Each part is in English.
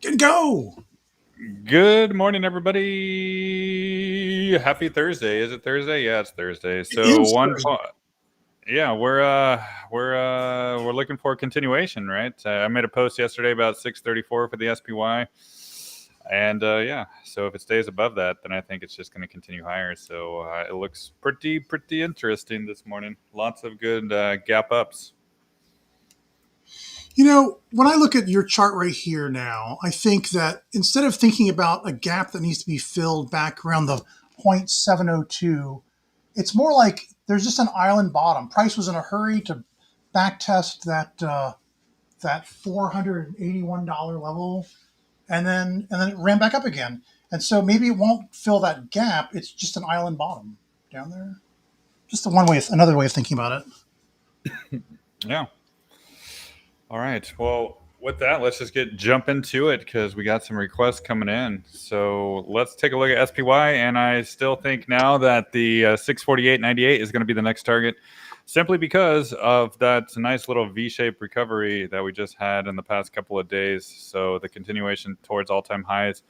Good go. Good morning, everybody. Happy Thursday. Is it Thursday? Yeah, it's Thursday. It So is Thursday. yeah, we're looking for a continuation, right? I made a post yesterday about 634 for the SPY, and yeah, so if it stays above that, then I think it's just going to continue higher. So it looks pretty interesting this morning. Lots of good gap ups. When I look at your chart right here now, I think that instead of thinking about a gap that needs to be filled back around the 0.702, it's more like there's just an island bottom. Price was in a hurry to back test that $481 level, and then it ran back up again. And so maybe it won't fill that gap. It's just an island bottom down there. Just another way of thinking about it. Yeah. All right. Well, with that, let's just jump into it because we got some requests coming in. So let's take a look at SPY, and I still think now that the 648.98 is going to be the next target, simply because of that nice little V-shaped recovery that we just had in the past couple of days. So the continuation towards all-time highs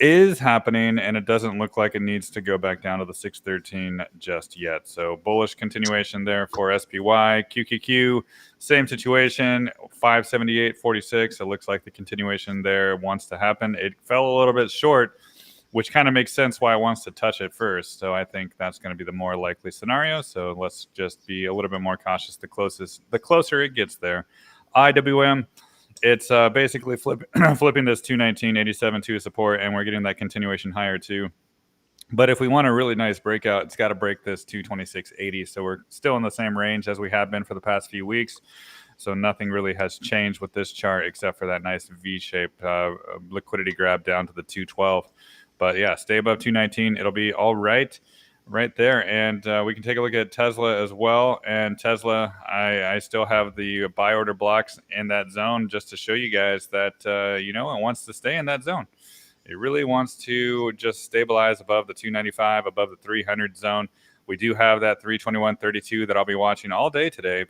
is happening, and it doesn't look like it needs to go back down to the 613 just yet. So bullish continuation there for SPY. QQQ, same situation, 578.46. It looks like the continuation there wants to happen. It fell a little bit short, which kind of makes sense why it wants to touch it first. So I think that's going to be the more likely scenario. So let's just be a little bit more cautious the closer it gets there. IWM, it's basically flipping this 219.87 to support, and we're getting that continuation higher too. But if we want a really nice breakout, it's got to break this 226.80. So we're still in the same range as we have been for the past few weeks. So nothing really has changed with this chart except for that nice V-shaped liquidity grab down to the 212. But yeah, stay above 219. It'll be all right there. And we can take a look at Tesla as well. And Tesla, I still have the buy order blocks in that zone just to show you guys that, it wants to stay in that zone. It really wants to just stabilize above the 295, above the 300 zone. We do have that 321.32 that I'll be watching all day today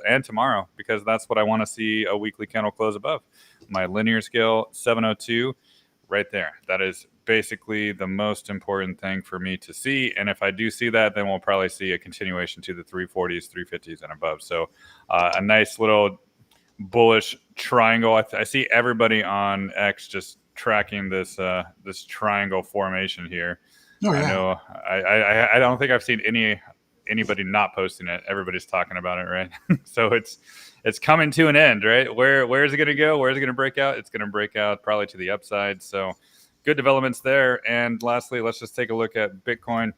and tomorrow, because that's what I want to see a weekly candle close above. My linear scale 702 right there. That is basically the most important thing for me to see. And if I do see that, then we'll probably see a continuation to the 340s, 350s, and above. So a nice little bullish triangle. I see everybody on X just tracking this triangle formation here. Oh I yeah. know I don't think I've seen anybody not posting it. Everybody's talking about it, right? So it's coming to an end, right? Where is it going to go? Where is it going to break out? It's going to break out probably to the upside. So good developments there. And lastly, let's just take a look at Bitcoin.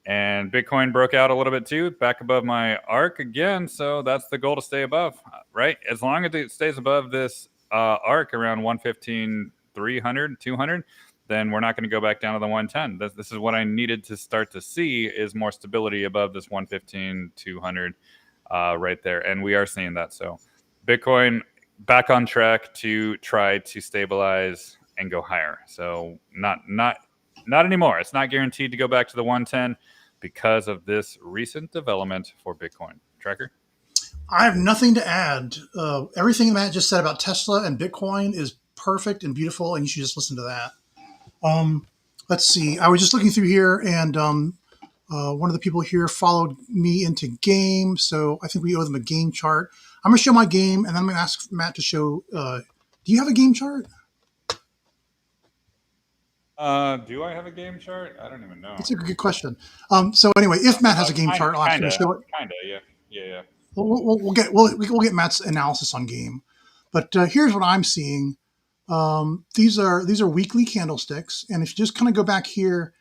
And Bitcoin broke out a little bit too, back above my arc again. So that's the goal, to stay above, right? As long as it stays above this arc around 115, 300, 200, then we're not going to go back down to the 110. This is what I needed to start to see, is more stability above this 115, 200 right there. And we are seeing that. So Bitcoin back on track to try to stabilize and go higher. So not anymore. It's not guaranteed to go back to the 110 because of this recent development for Bitcoin. Tracker? I have nothing to add. Everything Matt just said about Tesla and Bitcoin is perfect and beautiful, and you should just listen to that. Let's see. I was just looking through here, and one of the people here followed me into game, so I think we owe them a game chart. I'm going to show my game, and then I'm going to ask Matt to show. Do you have a game chart? Do I have a game chart? I don't even know. It's a good question. So anyway, if Matt has a game chart, I'll ask him to show it. Yeah, yeah. We'll get Matt's analysis on game. But here's what I'm seeing. These are weekly candlesticks, and if you just kind of go back here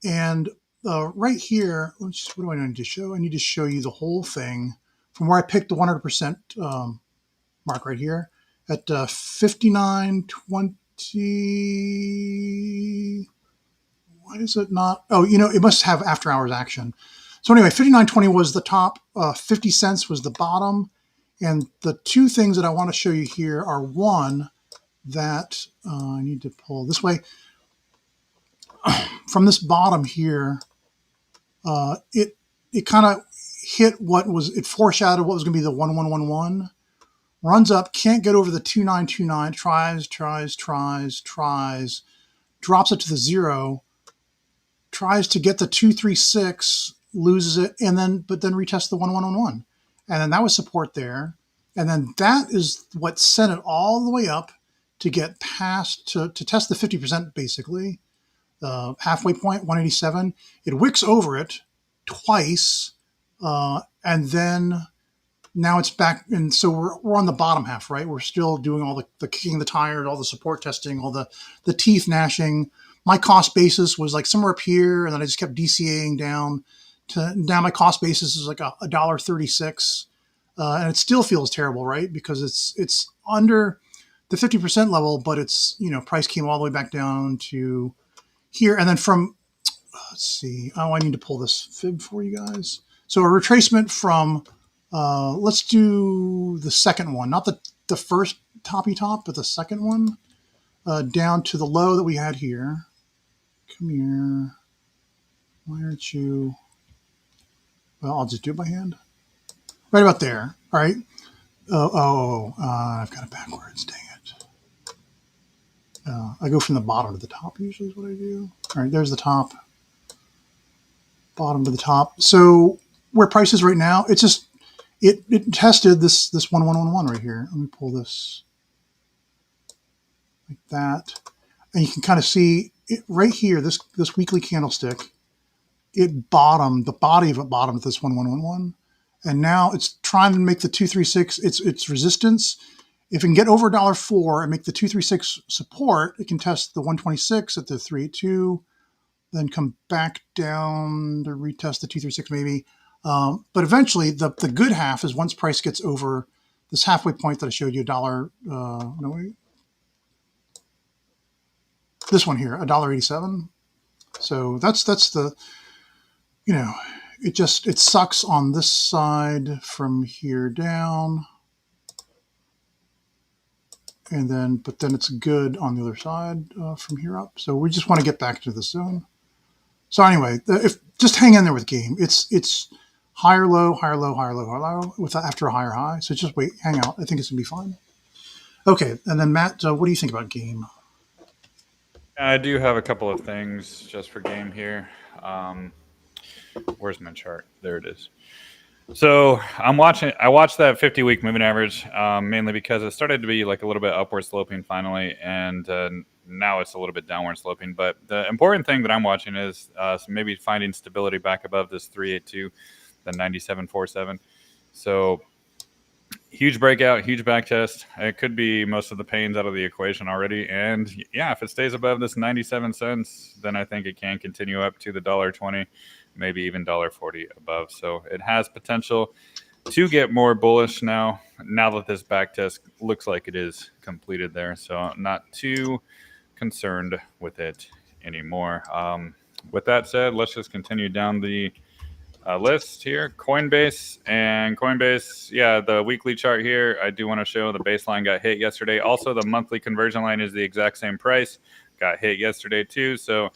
and right here, what do I need to show? I need to show you the whole thing from where I picked the 100% mark right here at 59.20. Why is it not? Oh, it must have after hours action. So anyway, 59.20 was the top, 50 cents was the bottom. And the two things that I want to show you here are, one, that I need to pull this way. From this bottom here, it kind of hit it foreshadowed what was going to be the 1111. runs up, can't get over the 2929, tries, drops it to the 0, tries to get the 236, loses it, but then retests the 1111. And then that was support there. And then that is what sent it all the way up to get past, to test the 50% basically, the halfway point, 187. It wicks over it twice, and then now it's back. And so we're on the bottom half, right? We're still doing all the kicking the tires, all the support testing, all the teeth gnashing. My cost basis was like somewhere up here, and then I just kept DCAing down to now my cost basis is like $1.36. And it still feels terrible, right? Because it's under the 50% level, but it's, price came all the way back down to here. And then from, let's see, I need to pull this fib for you guys. So a retracement from, let's do the second one, not the first toppy top, but the second one, down to the low that we had here. Come here. Why aren't you? Well, I'll just do it by hand. Right about there. All right. I've got it backwards. Dang it. I go from the bottom to the top usually is what I do. All right, there's the top. Bottom to the top. So where price is right now, it's just, it tested this 1111 right here. Let me pull this like that. And you can kind of see it right here, this weekly candlestick, it bottomed, the body of it bottomed at this 1111. And now it's trying to make the 236 its resistance. If it can get over $1.04 and make the 236 support, it can test the 126 at the 382, then come back down to retest the 236 maybe. But eventually, the good half is once price gets over this halfway point that I showed you, this one here, $1.87. So that's the, it sucks on this side from here down. But then it's good on the other side from here up. So we just want to get back to the zone. So anyway, if just hang in there with game. It's higher, low, higher, low, higher, low, higher, low after a higher high. So just wait, hang out. I think it's gonna be fine. Okay, and then Matt, what do you think about game? I do have a couple of things just for game here. Where's my chart? There it is. So I watched that 50-week moving average mainly because it started to be like a little bit upward sloping finally, and now it's a little bit downward sloping. But the important thing that I'm watching is maybe finding stability back above this 382, the 97.47. So huge breakout, huge back test. It could be most of the pains out of the equation already. And yeah, if it stays above this 97 cents, then I think it can continue up to the $1.20, maybe even $1.40 above. So it has potential to get more bullish now that this back test looks like it is completed there. So I'm not too concerned with it anymore. With that said, let's just continue down the list here. Coinbase, yeah, the weekly chart here, I do want to show the baseline got hit yesterday. Also, the monthly conversion line is the exact same price, got hit yesterday too. So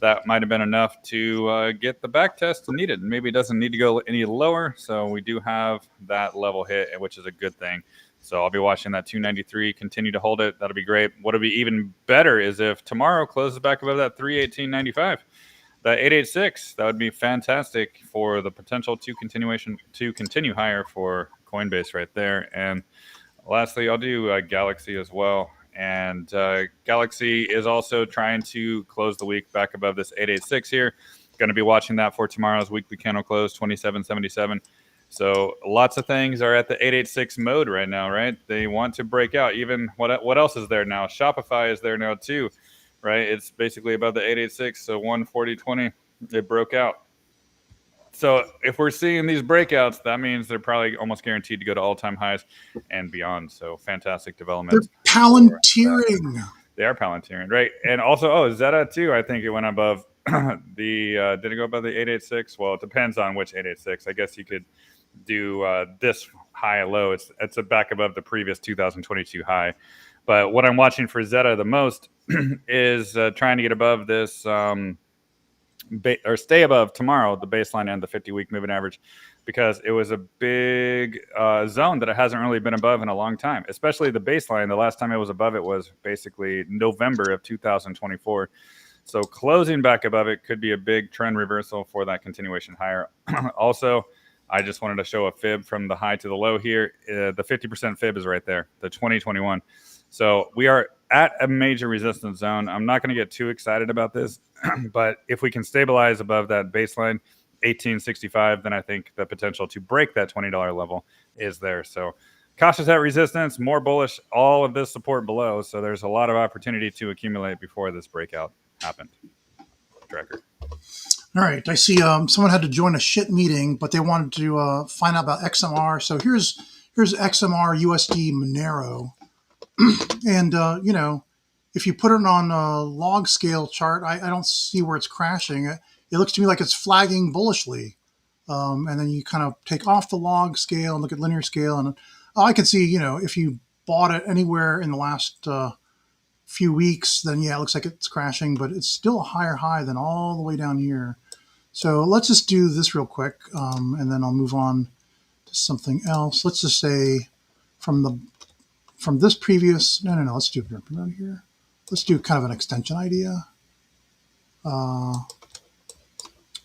that might have been enough to get the back test needed. Maybe it doesn't need to go any lower. So we do have that level hit, which is a good thing. So I'll be watching that 293, continue to hold it. That'll be great. What'll be even better is if tomorrow closes back above that 318.95. That 886, that would be fantastic for the potential to continue higher for Coinbase right there. And lastly, I'll do Galaxy as well. And Galaxy is also trying to close the week back above this 886 here. Going to be watching that for tomorrow's weekly candle close, 27.77. So lots of things are at the 886 mode right now, right? They want to break out. Even what else is there now? Shopify is there now too. Right, it's basically above the 886, so 140.20, it broke out. So if we're seeing these breakouts, that means they're probably almost guaranteed to go to all-time highs and beyond. So fantastic developments. They're palantiring. They are palantiring, right? And also, Zeta too, I think it went above did it go above the 886? Well, it depends on which 886. I guess you could do this high and low. It's a back above the previous 2022 high. But what I'm watching for Zeta the most is trying to get above this or stay above tomorrow the baseline and the 50-week moving average, because it was a big zone that it hasn't really been above in a long time, especially the baseline. The last time it was above it was basically November of 2024. So closing back above it could be a big trend reversal for that continuation higher. Also, I just wanted to show a fib from the high to the low here. The 50% fib is right there, the 2021. So we are at a major resistance zone. I'm not going to get too excited about this, but if we can stabilize above that baseline, 1865, then I think the potential to break that $20 level is there. So cautious at resistance, more bullish, all of this support below. So there's a lot of opportunity to accumulate before this breakout happened. Tracker. All right, I see someone had to join a shit meeting, but they wanted to find out about XMR. So here's XMR USD Monero. And, you know, if you put it on a log scale chart, I don't see where it's crashing. It looks to me like it's flagging bullishly. And then you kind of take off the log scale and look at linear scale. And I can see, you know, if you bought it anywhere in the last few weeks, then yeah, it looks like it's crashing, but it's still a higher high than all the way down here. So let's just do this real quick, and then I'll move on to something else. Let's just say from this previous, no, let's do it around here. Let's do kind of an extension idea.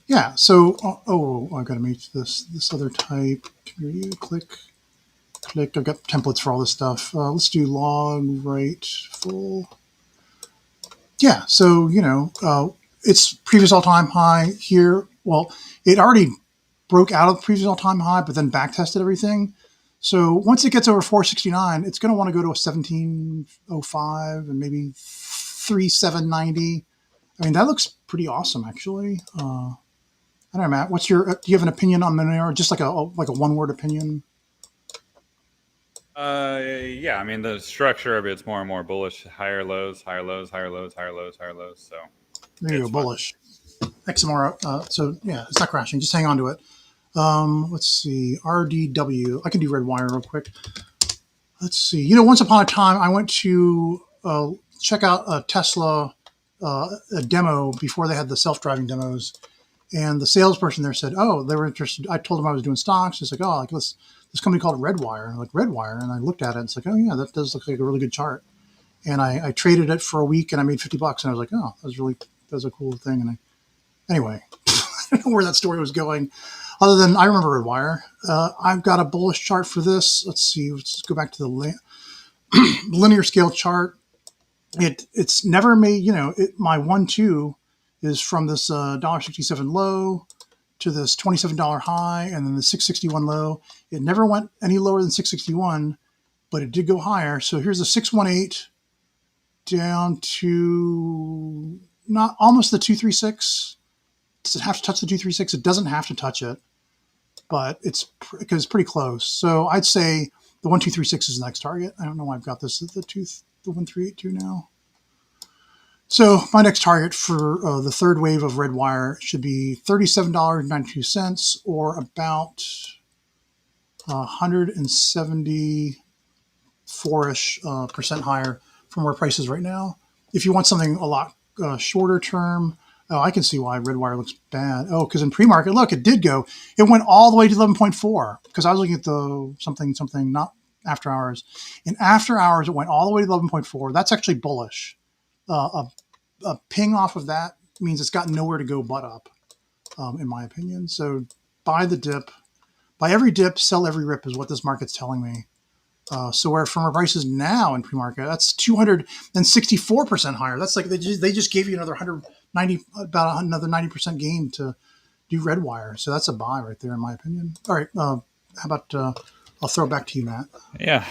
Yeah, so, I got to make this other type. Click. I've got templates for all this stuff. Let's do log right full. Yeah, so, you know, it's previous all-time high here. Well, it already broke out of the previous all-time high, but then back-tested everything. So once it gets over 469, it's going to want to go to a 1705 and maybe 3790. I mean, that looks pretty awesome, actually. I don't know, Matt. Do you have an opinion on Monero? Just like a one-word opinion? Yeah, I mean, the structure of it's more and more bullish. Higher lows, higher lows, higher lows, higher lows, higher lows. So there you go, bullish. XMR. So yeah, it's not crashing. Just hang on to it. Let's see. RDW. I can do Redwire real quick. Let's see. You know, once upon a time, I went to check out a Tesla a demo before they had the self-driving demos, and the salesperson there said, "Oh, they were interested." I told them I was doing stocks. It's like, "Oh, like this company called Redwire." And I'm like, Redwire, and I looked at it. And it's like, "Oh yeah, that does look like a really good chart." And I traded it for a week, and I made $50. And I was like, "Oh, that was a cool thing." And anyway, I don't know where that story was going. Other than I remember Redwire. I've got a bullish chart for this. Let's see. Let's go back to the linear scale chart. It's never made. You know, my 1-2 is from this $1.67 low to this $27 high, and then the 661 low. It never went any lower than 661, but it did go higher. So here's the 618 down to not almost the 236. Does it have to touch the 236? It doesn't have to touch it, but because it's pretty close. So I'd say the 1236 is the next target. I don't know why I've got this at the 1382 now. So my next target for the third wave of Redwire should be $37.92, or about 174-ish percent higher from where price is right now. If you want something a lot shorter term, I can see why Redwire looks bad. Oh, because in pre-market, look, it did go. It went all the way to 11.4, because I was looking at the something, not after hours. In after hours, it went all the way to 11.4. That's actually bullish. A ping off of that means it's got nowhere to go but up, in my opinion. So buy the dip. Buy every dip, sell every rip is what this market's telling me. So where from our prices now in pre-market, that's 264% higher. That's like they just gave you another 90% gain to do Redwire. So that's a buy right there, in my opinion. All right, how about I'll throw it back to you, Matt. Yeah,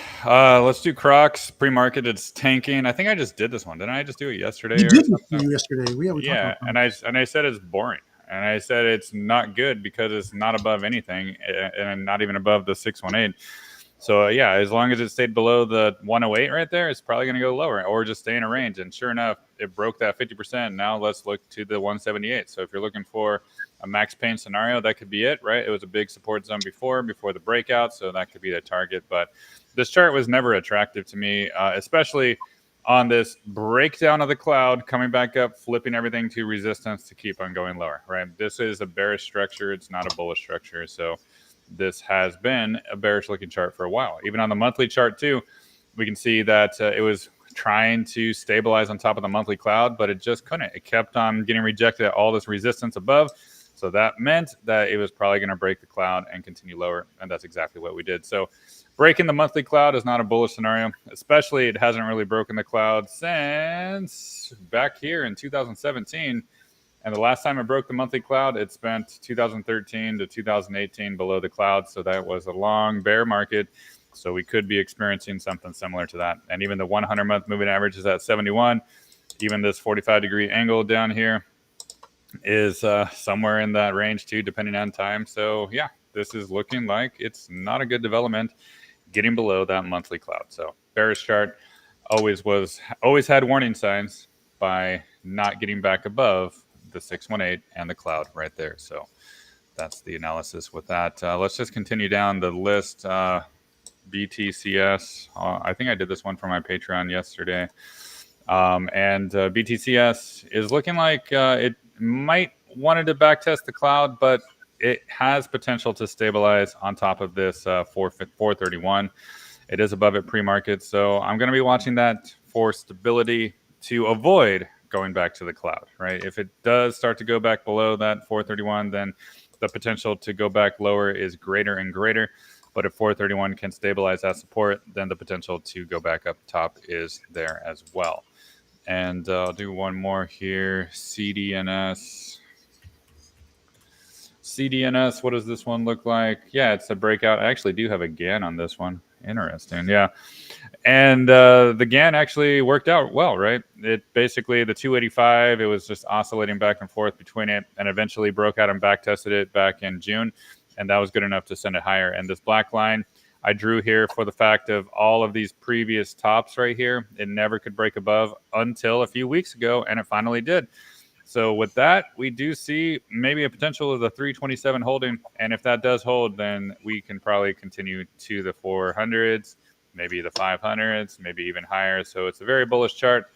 let's do Crocs. Pre-market, it's tanking. I think I just did this one. Didn't I just do it yesterday? You did yesterday. We yeah, and I said it's boring. And I said it's not good because it's not above anything, and not even above the 618. So yeah, as long as it stayed below the 108 right there, it's probably going to go lower or just stay in a range. And sure enough, it broke that 50%. Now let's look to the 178. So if you're looking for a max pain scenario, that could be it, right? It was a big support zone before the breakout, so that could be the target. But this chart was never attractive to me, especially on this breakdown of the cloud, coming back up, flipping everything to resistance to keep on going lower, right? This is a bearish structure. It's not a bullish structure. So this has been a bearish looking chart for a while. Even on the monthly chart too, we can see that it was trying to stabilize on top of the monthly cloud, but it just couldn't. It kept on getting rejected at all this resistance above. So that meant that it was probably going to break the cloud and continue lower. And that's exactly what we did. So breaking the monthly cloud is not a bullish scenario, especially it hasn't really broken the cloud since back here in 2017. And the last time it broke the monthly cloud, it spent 2013 to 2018 below the cloud. So that was a long bear market. So we could be experiencing something similar to that. And even the 100-month moving average is at 71. Even this 45-degree angle down here is somewhere in that range too, depending on time. So yeah, this is looking like it's not a good development getting below that monthly cloud. So bearish chart always had warning signs by not getting back above the 618 and the cloud right there. So that's the analysis with that. Let's just continue down the list. BTCS. I think I did this one for my Patreon yesterday. And BTCS is looking like it might wanted to backtest the cloud, but it has potential to stabilize on top of this 431. It is above it pre-market, so I'm going to be watching that for stability to avoid going back to the cloud, right? If it does start to go back below that 431, then the potential to go back lower is greater and greater. But if 431 can stabilize that support, then the potential to go back up top is there as well. And I'll do one more here. CDNS. CDNS, what does this one look like? Yeah, it's a breakout. I actually do have a GAN on this one. Interesting, yeah. And the GAN actually worked out well, right? It basically, the 285, it was just oscillating back and forth between it and eventually broke out and back tested it back in June. And that was good enough to send it higher. And this black line I drew here for the fact of all of these previous tops right here, it never could break above until a few weeks ago, and it finally did. So with that, we do see maybe a potential of the 327 holding. And if that does hold, then we can probably continue to the 400s, maybe the 500s, maybe even higher. So it's a very bullish chart.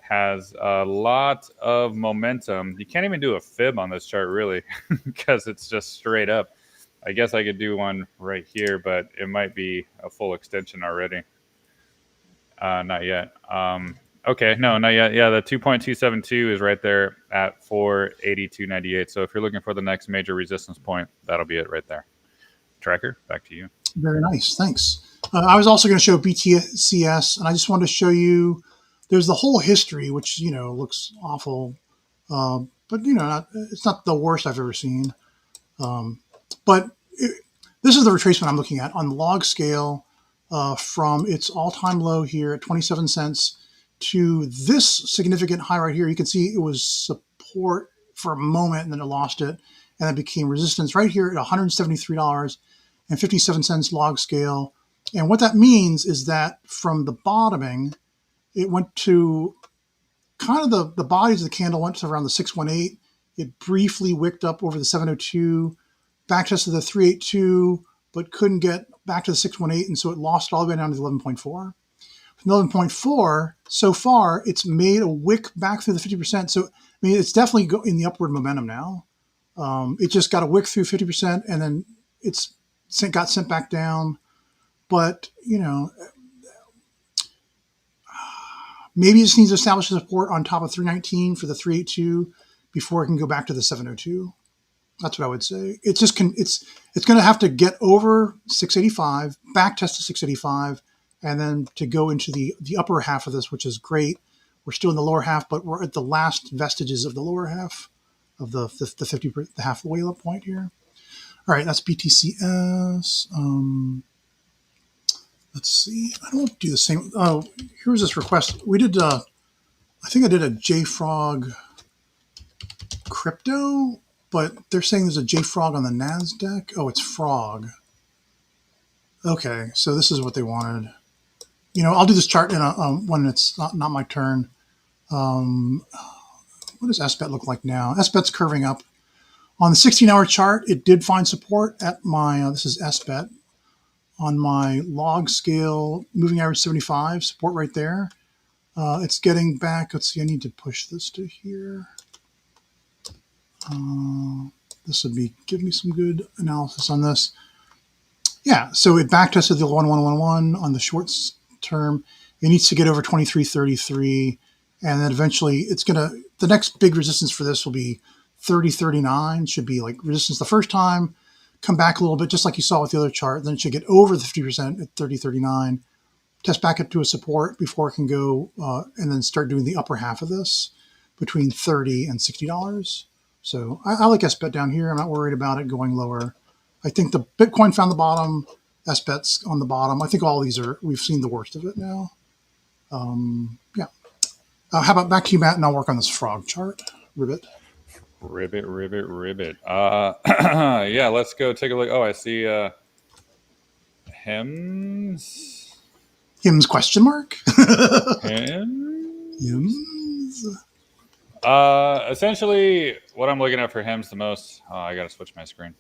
Has a lot of momentum. You can't even do a fib on this chart, really, because it's just straight up. I guess I could do one right here, but it might be a full extension already. Not yet. Okay, no, not yet. Yeah, the 2.272 is right there at 482.98. So if you're looking for the next major resistance point, that'll be it right there. Tracker, back to you. Very nice. Thanks. I was also going to show BTCS, and I just wanted to show you there's the whole history, which, looks awful. But, it's not the worst I've ever seen. But this is the retracement I'm looking at on the log scale from its all-time low here at 27 cents to this significant high right here. You can see it was support for a moment, and then it lost it, and then became resistance right here at $173.57 log scale. And what that means is that from the bottoming, it went to kind of the bodies of the candle went to around the 618. It briefly wicked up over the 702, back tested the 382, but couldn't get back to the 618, and so it lost all the way down to the 11.4. From 11.4, so far, it's made a wick back through the 50%. So, it's definitely in the upward momentum now. It just got a wick through 50%, and then it's got sent back down. But, maybe it just needs to establish a support on top of 319 for the 382 before it can go back to the 702. That's what I would say. It's just it's going to have to get over 685, back test to 685, and then to go into the upper half of this, which is great. We're still in the lower half, but we're at the last vestiges of the lower half of the 50, the halfway up point here. All right, that's BTCS. Let's see. I don't want to do the same. Oh, here's this request. We did. I think I did a JFrog crypto, but they're saying there's a JFrog on the NASDAQ. Oh, it's Frog. Okay, so this is what they wanted. I'll do this chart in when it's not my turn. What does SSBet look like now? SSBet's curving up. On the 16-hour chart, it did find support at my, this is SSBet, on my log scale, moving average 75, support right there. It's getting back. Let's see. I need to push this to here. This would give me some good analysis on this. Yeah, so it back tested the 1111 on the short term. It needs to get over 2333, and then eventually the next big resistance for this will be 3039. Should be like resistance the first time, come back a little bit, just like you saw with the other chart. Then it should get over the 50% at 3039, test back up to a support before it can go, and then start doing the upper half of this between $30 and $60. So I like SBet down here. I'm not worried about it going lower. I think the Bitcoin found the bottom, SBet's on the bottom. I think all these we've seen the worst of it now. Yeah. How about back to you, Matt, and I'll work on this frog chart. Ribbit. Yeah, let's go take a look. Oh, I see Hems. Hims question mark? Hems? Hims. Essentially, what I'm looking at for Hems the most, I got to switch my screen,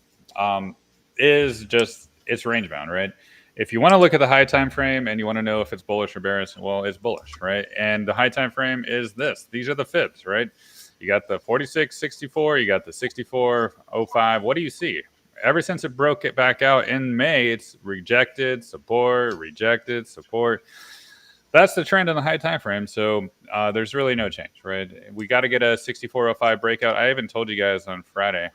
is just it's range bound, right? If you want to look at the high time frame and you want to know if it's bullish or bearish, well, it's bullish, right? And the high time frame is this. These are the fibs, right? You got the 46.64, you got the 64.05. What do you see? Ever since it broke it back out in May, it's rejected, support, rejected, support. That's the trend on the high time frame. So there's really no change, right? We got to get a 64.05 breakout. I even told you guys on Friday,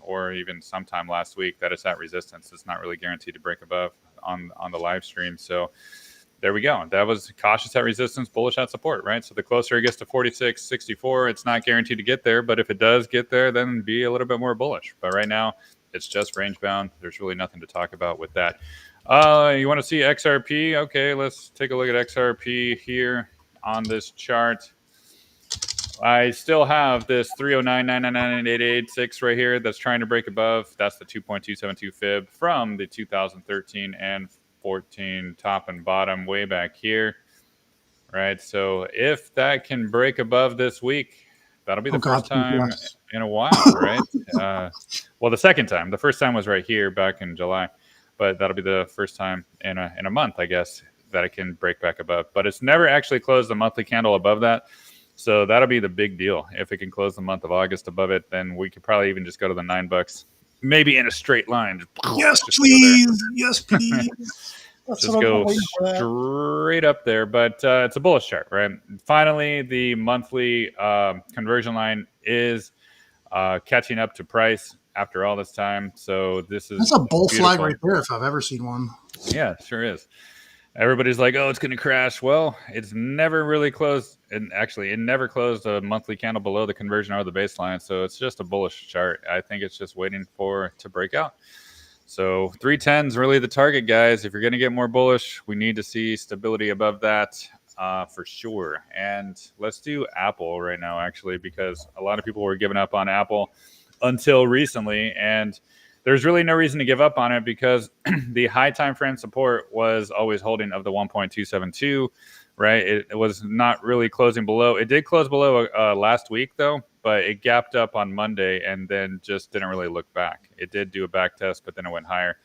or even sometime last week, that it's at resistance. It's not really guaranteed to break above on the live stream. So there we go. That was cautious at resistance, bullish at support, right? So the closer it gets to 46.64, it's not guaranteed to get there. But if it does get there, then be a little bit more bullish. But right now, it's just range bound. There's really nothing to talk about with that. You want to see XRP? Okay, let's take a look at XRP here on this chart. I still have this 309.999.886 right here that's trying to break above. That's the 2.272 fib from the 2013 and 14 top and bottom way back here, right? So if that can break above this week, that'll be the first time in a while, right? Well, the second time. The first time was right here back in July, but that'll be the first time in a month, I guess, that it can break back above. But it's never actually closed the monthly candle above that. So that'll be the big deal. If it can close the month of August above it, then we could probably even just go to the $9, maybe in a straight line. Yes, please. Yes, please. Just go straight up there. But it's a bullish chart, right? Finally, the monthly conversion line is catching up to price after all this time. So that's a bull flag right there if I've ever seen one. Yeah, sure is. Everybody's like, oh, it's going to crash. Well, it's never really closed. And actually, it never closed a monthly candle below the conversion or the baseline. So it's just a bullish chart. I think it's just waiting to break out. So 310 is really the target, guys. If you're going to get more bullish, we need to see stability above that for sure. And let's do Apple right now, actually, because a lot of people were giving up on Apple until recently. And there's really no reason to give up on it because the high time frame support was always holding of the 1.272, right? It was not really closing below. It did close below last week, though, but it gapped up on Monday and then just didn't really look back. It did do a back test, but then it went higher.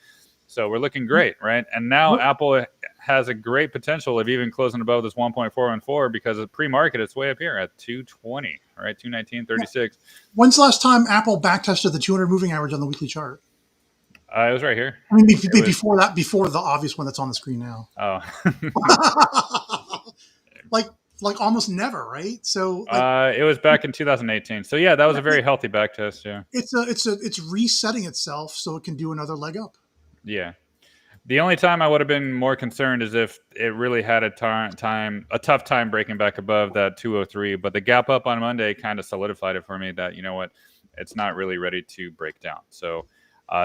So we're looking great, right? And now Apple has a great potential of even closing above this 1.414 because of pre-market, it's way up here at 220, right? 219.36. When's the last time Apple backtested the 200 moving average on the weekly chart? It was right here. I mean, before the obvious one that's on the screen now. Oh. like almost never, right? So it was back in 2018. So yeah, that was a very healthy backtest. Yeah. It's resetting itself so it can do another leg up. Yeah. The only time I would have been more concerned is if it really had a tough time breaking back above that 203. But the gap up on Monday kind of solidified it for me that, you know what, it's not really ready to break down. So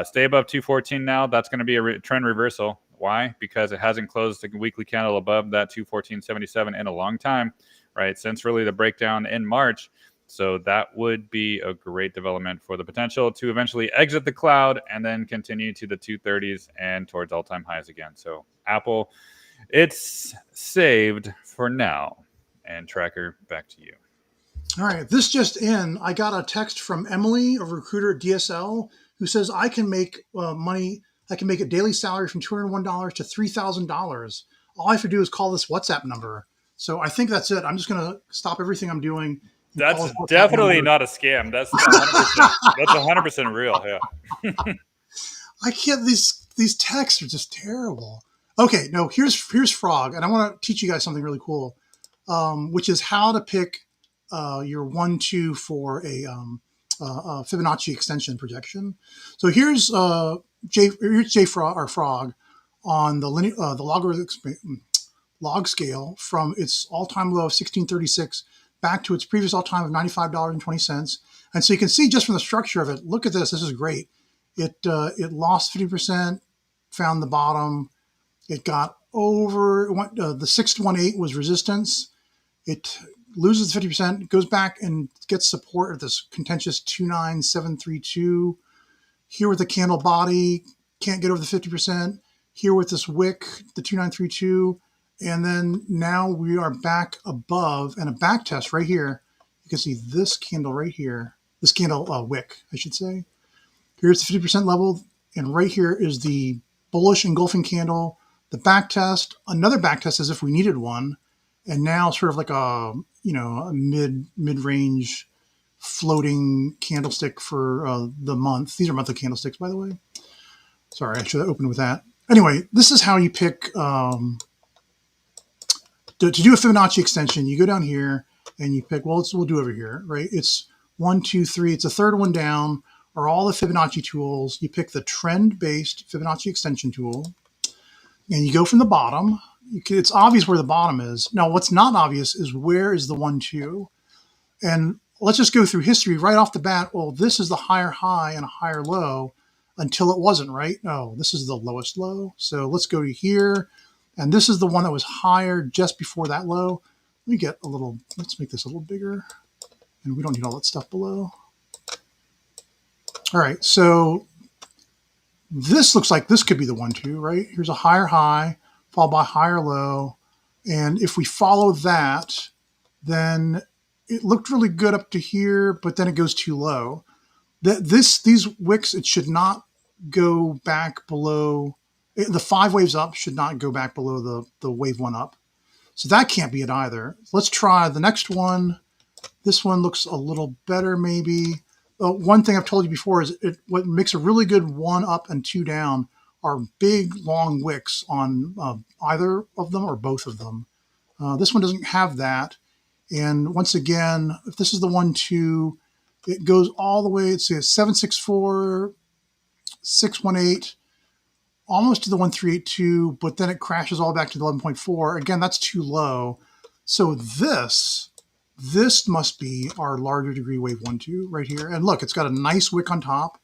stay above 214 now. That's going to be a trend reversal. Why? Because it hasn't closed the weekly candle above that 214.77 in a long time, right? Since really the breakdown in March. So that would be a great development for the potential to eventually exit the cloud and then continue to the 230s and towards all-time highs again. So Apple, it's saved for now. And Tracker, back to you. All right. This just in. I got a text from Emily, a recruiter at DSL, who says I can make money. I can make a daily salary from $201 to $3,000. All I have to do is call this WhatsApp number. So I think that's it. I'm just going to stop everything I'm doing. That's definitely not a scam. That's 100%. That's 100% real. Yeah. I can't. These texts are just terrible. Okay, no. Here's Frog, and I want to teach you guys something really cool, which is how to pick your 1-2 for a Fibonacci extension projection. So here's JFrog or Frog on the logarithmic log scale from its all-time low of 1636 back to its previous all-time of $95.20. And so you can see just from the structure of it, look at this. This is great. It lost 50%, found the bottom. It got over, the 618 was resistance. It loses 50%, goes back and gets support at this contentious 29732. Here with the candle body, can't get over the 50%. Here with this wick, the 2932. And then now we are back above, and a back test right here. You can see this candle right here, this candle wick, I should say. Here's the 50% level, and right here is the bullish engulfing candle, the back test, another back test as if we needed one, and now sort of like a a mid-range floating candlestick for the month. These are monthly candlesticks, by the way. Sorry, I should have opened with that. Anyway, this is how you pick to do a Fibonacci extension. You go down here and you pick. Well, we'll do over here, right? It's 1, 2, 3. It's a third one down. Are all the Fibonacci tools. You pick the trend-based Fibonacci extension tool, and you go from the bottom. It's obvious where the bottom is. Now, what's not obvious is where is the 1, 2. And let's just go through history right off the bat. Well, this is the higher high and a higher low until it wasn't, right? No, this is the lowest low. So let's go to here. And this is the one that was higher just before that low. Let me get a little, let's make this a little bigger. And we don't need all that stuff below. All right, so this looks like this could be the 1, 2, right? Here's a higher high, followed by higher low. And if we follow that, then it looked really good up to here, but then it goes too low. These wicks, it should not go back below, the 5 waves up should not go back below the wave 1 up. So that can't be it either. Let's try the next one. This one looks a little better maybe. One thing I've told you before is what makes a really good 1 up and 2 down are big, long wicks on either of them or both of them. This one doesn't have that. And once again, if this is the 1, 2, it goes all the way, it's 764, 618, almost to the 1382, but then it crashes all back to the 11.4. Again, that's too low. So this must be our larger degree wave 1, 2 right here. And look, it's got a nice wick on top,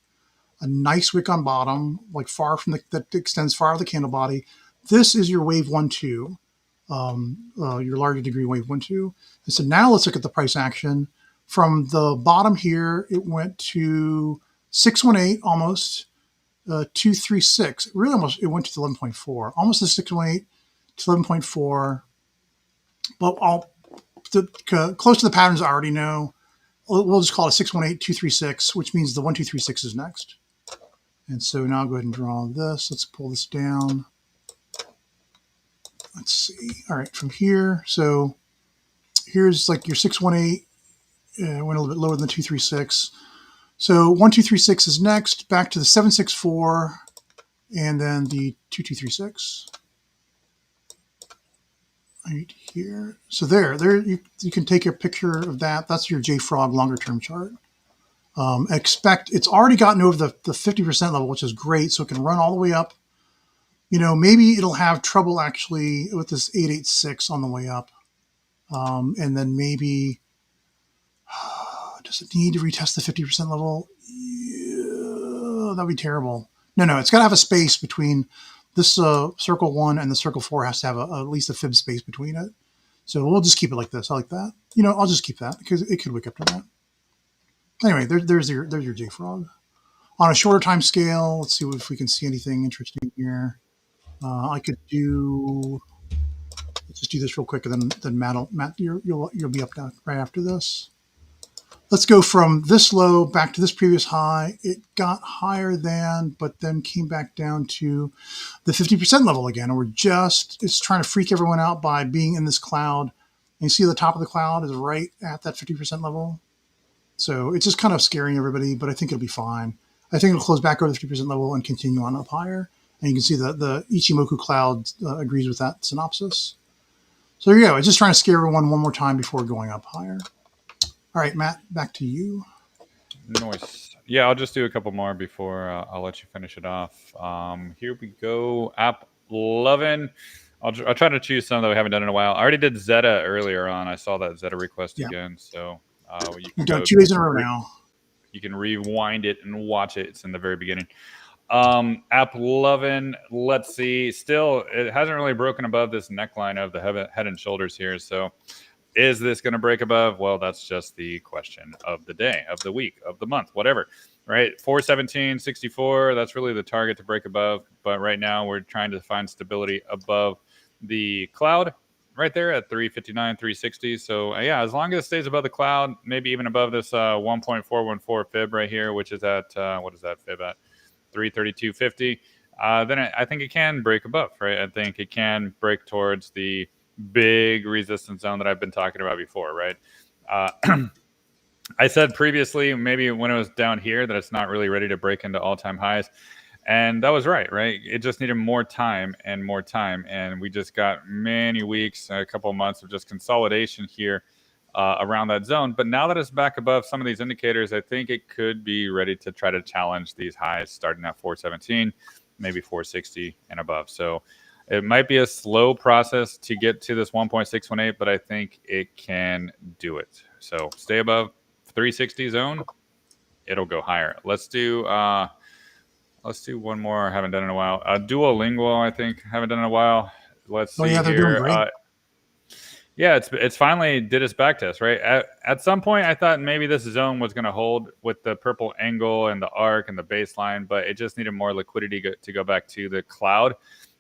a nice wick on bottom, like far from that extends far of the candle body. This is your wave 1, 2, your larger degree wave 1, 2. And so now let's look at the price action. From the bottom here, it went to 618 almost, 236. Really almost, it went to 11.4, almost the 618 to 11.4. But close to the patterns I already know. We'll just call it 618, 236, which means the 1, 2, 3, 6 is next. And so now I'll go ahead and draw this. Let's pull this down. Let's see. All right, from here. So here's like your 618. Went a little bit lower than the 236. So 1, 2, 3, 6 is next. Back to the 764, and then the 2, 2, 3, 6. Right here. So there you can take a picture of that. That's your JFrog longer term chart. Expect it's already gotten over the 50% level, which is great. So it can run all the way up. Maybe it'll have trouble actually with this 886 on the way up. And then maybe, does it need to retest the 50% level? Yeah, that'd be terrible. No, it's got to have a space between this circle 1 and the circle 4 has to have at least a fib space between it. So we'll just keep it like this. I like that. I'll just keep that because it could wake up to that. Anyway, there's your JFrog. On a shorter time scale, let's see if we can see anything interesting here. I could do. Let's just do this real quick, and then Matt, you'll be up now right after this. Let's go from this low back to this previous high. It got higher than, but then came back down to the 50% level again. And it's trying to freak everyone out by being in this cloud you see the top of the cloud is right at that 50% level. So it's just kind of scaring everybody, but I think it'll be fine. I think it'll close back over the 50% level and continue on up higher. And you can see the Ichimoku cloud agrees with that synopsis. So there you go. It's just trying to scare everyone one more time before going up higher. All right, Matt, back to you. Nice. Yeah, I'll just do a couple more before I'll let you finish it off. Here we go. AppLovin. I'll try to choose some that we haven't done in a while. I already did Zeta earlier on. I saw that Zeta request again. So You've done 2 days in a row now. You can rewind it and watch it. It's in the very beginning. AppLovin. Let's see. Still, it hasn't really broken above this neckline of the head and shoulders here. So is this going to break above? Well, that's just the question of the day, of the week, of the month, whatever, right? 417.64, that's really the target to break above. But right now we're trying to find stability above the cloud right there at 359, 360. So yeah, as long as it stays above the cloud, maybe even above this 1.414 fib right here, which is at, what is that fib at? 332.50. Then I think it can break above, right? I think it can break towards the big resistance zone that I've been talking about before, right? I said previously, maybe when it was down here, that it's not really ready to break into all-time highs. And that was right? It just needed more time. And we just got many weeks, a couple of months of just consolidation here around that zone. But now that it's back above some of these indicators, I think it could be ready to try to challenge these highs starting at 417, maybe 460 and above. So it might be a slow process to get to this 1.618, but I think it can do it. So stay above 360 zone. It'll go higher. Let's do one more. I haven't done in a while. Duolingo, I think, haven't done in a while. Let's see they're here. doing great. Yeah, it's finally did its back test, right? At some point, I thought maybe this zone was going to hold with the purple angle and the arc and the baseline, but it just needed more liquidity to go back to the cloud.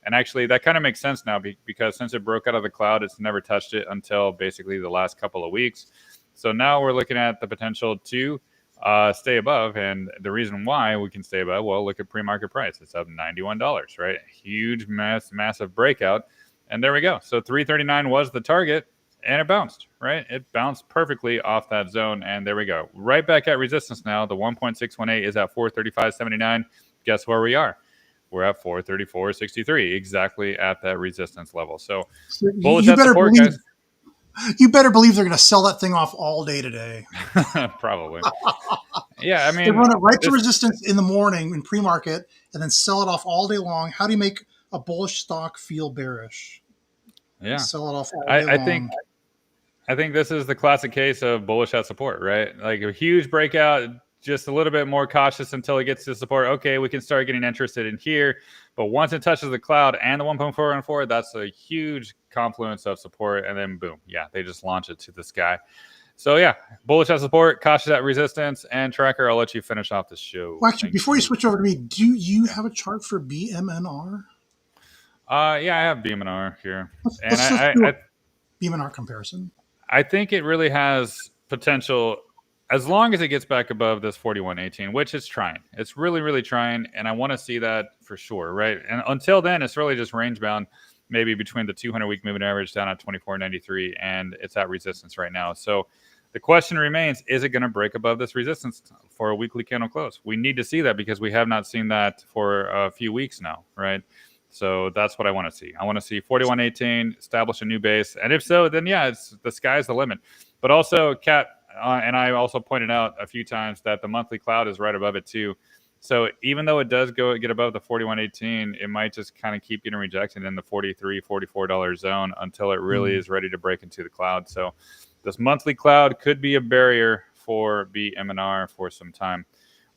And actually, that kind of makes sense now because since it broke out of the cloud, it's never touched it until basically the last couple of weeks. So now we're looking at the potential to stay above. And the reason why we can stay above, well, look at pre-market price. It's up $91, right? Huge, massive breakout. And there we go. So 339 was the target, and it bounced, right? It bounced perfectly off that zone, and there we go. Right back at resistance now. The 1.618 is at 435.79. Guess where we are? We're at 434.63, exactly at that resistance level. So bullish at support, guys. You better believe they're going to sell that thing off all day today. Probably. Yeah, I mean, they run it right to resistance in the morning in pre-market and then sell it off all day long. How do you make a bullish stock feel bearish? Yeah, sell it off all day long. I think this is the classic case of bullish at support, right? Like a huge breakout, just a little bit more cautious until it gets to support. Okay, we can start getting interested in here. But once it touches the cloud and the 1.414, that's a huge confluence of support. And then boom, yeah, they just launch it to the sky. So yeah, bullish at support, cautious at resistance, and Tracker, I'll let you finish off the show. Well, actually, before you switch over to me, do you have a chart for BMNR? Yeah, I have BMNR here. Let's do a BMNR comparison. I think it really has potential as long as it gets back above this 41.18, which it's trying. It's really, really trying, and I want to see that for sure, right? And until then, it's really just range bound, maybe between the 200-week moving average down at 24.93, and it's at resistance right now. So the question remains, is it going to break above this resistance for a weekly candle close? We need to see that because we have not seen that for a few weeks now, right? So that's what I want to see. I want to see 41.18 establish a new base. And if so, then yeah, it's the sky's the limit. But also, Kat and I also pointed out a few times that the monthly cloud is right above it too. So even though it does get above the 41.18, it might just kind of keep getting rejected in the $43, $44 zone until it really is ready to break into the cloud. So this monthly cloud could be a barrier for BMNR for some time,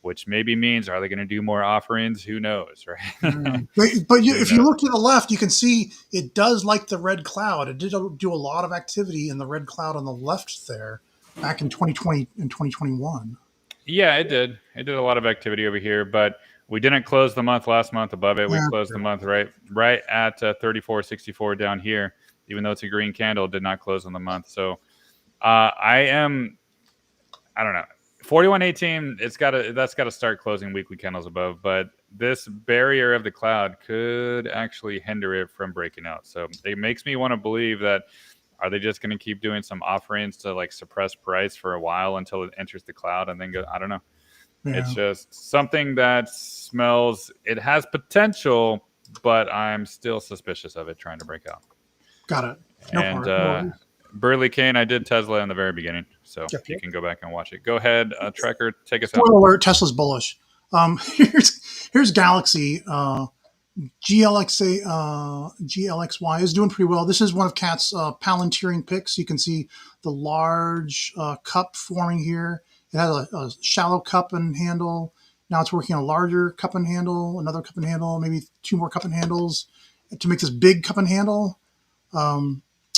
which maybe means, are they going to do more offerings? Who knows, right? But if you look to the left, you can see it does like the red cloud. It did do a lot of activity in the red cloud on the left there back in 2020 and 2021. Yeah, it did. It did a lot of activity over here, but we didn't close the month last month above it. We closed the month right at 34.64 down here, even though it's a green candle, did not close on the month. So I don't know. 41.18, that's got to start closing weekly candles above, but this barrier of the cloud could actually hinder it from breaking out. So it makes me want to believe that Are they just going to keep doing some offerings to like suppress price for a while until it enters the cloud and then go? I don't know. Yeah. It's just something that smells. It has potential, but I'm still suspicious of it trying to break out. Got it. No And problem. Burley Kane, I did Tesla in the very beginning, so you can go back and watch it. Go ahead, Tracker, take us out. Spoiler alert: Tesla's bullish. Here's Galaxy. GLXY is doing pretty well. This is one of Cat's Palantiring picks. You can see the large cup forming here. It had a shallow cup and handle. Now it's working on a larger cup and handle, another cup and handle, maybe two more cup and handles to make this big cup and handle.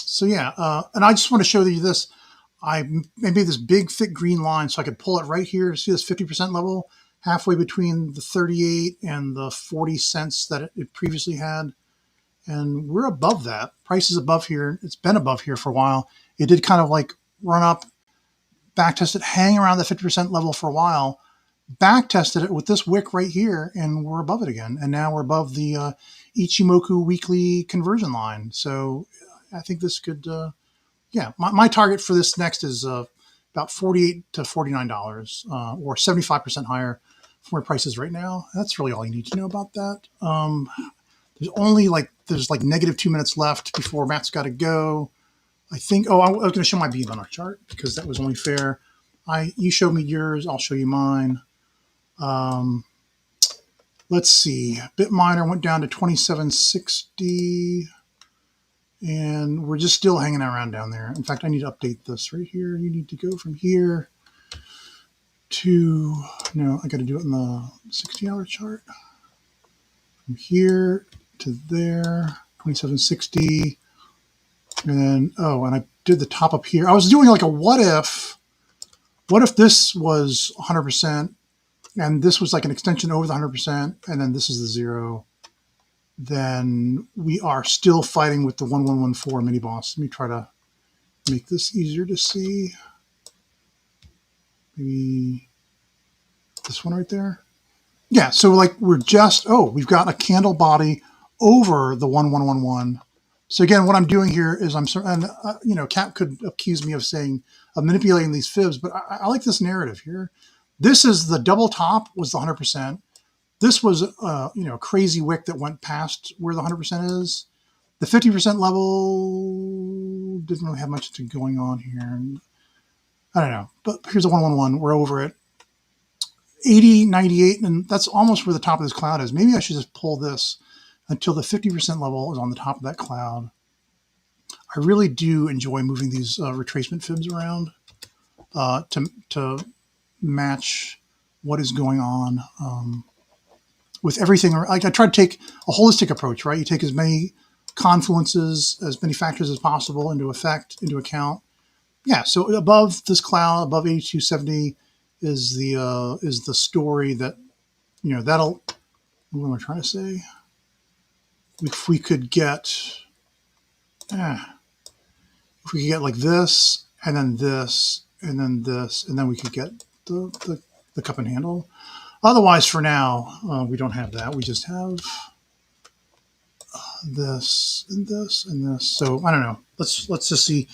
So yeah, and I just want to show you this. I made this big thick green line so I could pull it right here. See this 50% level halfway between the 38 and the 40 cents that it previously had. And we're above that. Price is above here. It's been above here for a while. It did kind of like run up, back tested, hang around the 50% level for a while, back tested it with this wick right here, and we're above it again. And now we're above the Ichimoku weekly conversion line. So I think this could, my target for this next is about $48 to $49 or 75% higher from where price is right now. That's really all you need to know about that. There's like negative 2 minutes left before Matt's got to go. I think, I was going to show my beat on our chart because that was only fair. You showed me yours, I'll show you mine. Let's see. Bitminer went down to 2760. And we're just still hanging around down there. In fact, I need to update this right here. You need to go from here to, no, I got to do it in the 60-hour chart. From here to there, 2760. And then, and I did the top up here. I was doing like a what if this was 100% and this was like an extension over the 100% and then this is the 0. Then we are still fighting with the 1114 mini boss. Let me try to make this easier to see. Maybe this one right there. Yeah, so like we're just, we've got a candle body over the 1111. So again, what I'm doing here is Cap could accuse me of manipulating these fibs, but I like this narrative here. This is the double top was the 100%. This was, a crazy wick that went past where the 100% is. The 50% level didn't really have much going on here. I don't know, but here's a 111. We're over it. 80, 98, and that's almost where the top of this cloud is. Maybe I should just pull this until the 50% level is on the top of that cloud. I really do enjoy moving these retracement fibs around to match what is going on. With everything, like I try to take a holistic approach, right? You take as many confluences, as many factors as possible into account. Yeah, so above this cloud, above 8270 is the story that, that'll, what am I trying to say? If we could get like this, and then this, and then this, and then we could get the cup and handle. Otherwise, for now, we don't have that. We just have this and this and this. So I don't know. Let's just see.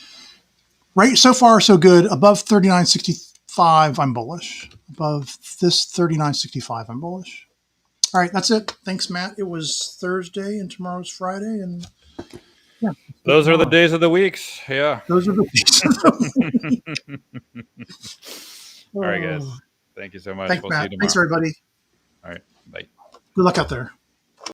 Right, so far so good. Above 39.65, I'm bullish. Above this 39.65, I'm bullish. All right, that's it. Thanks, Matt. It was Thursday and tomorrow's Friday, and yeah. Those are the days of the weeks. Yeah. Those are the days of the week. All right, guys. Thank you so much. Thanks, We'll Matt. see you tomorrow. Thanks, everybody. All right. Bye. Good luck out there.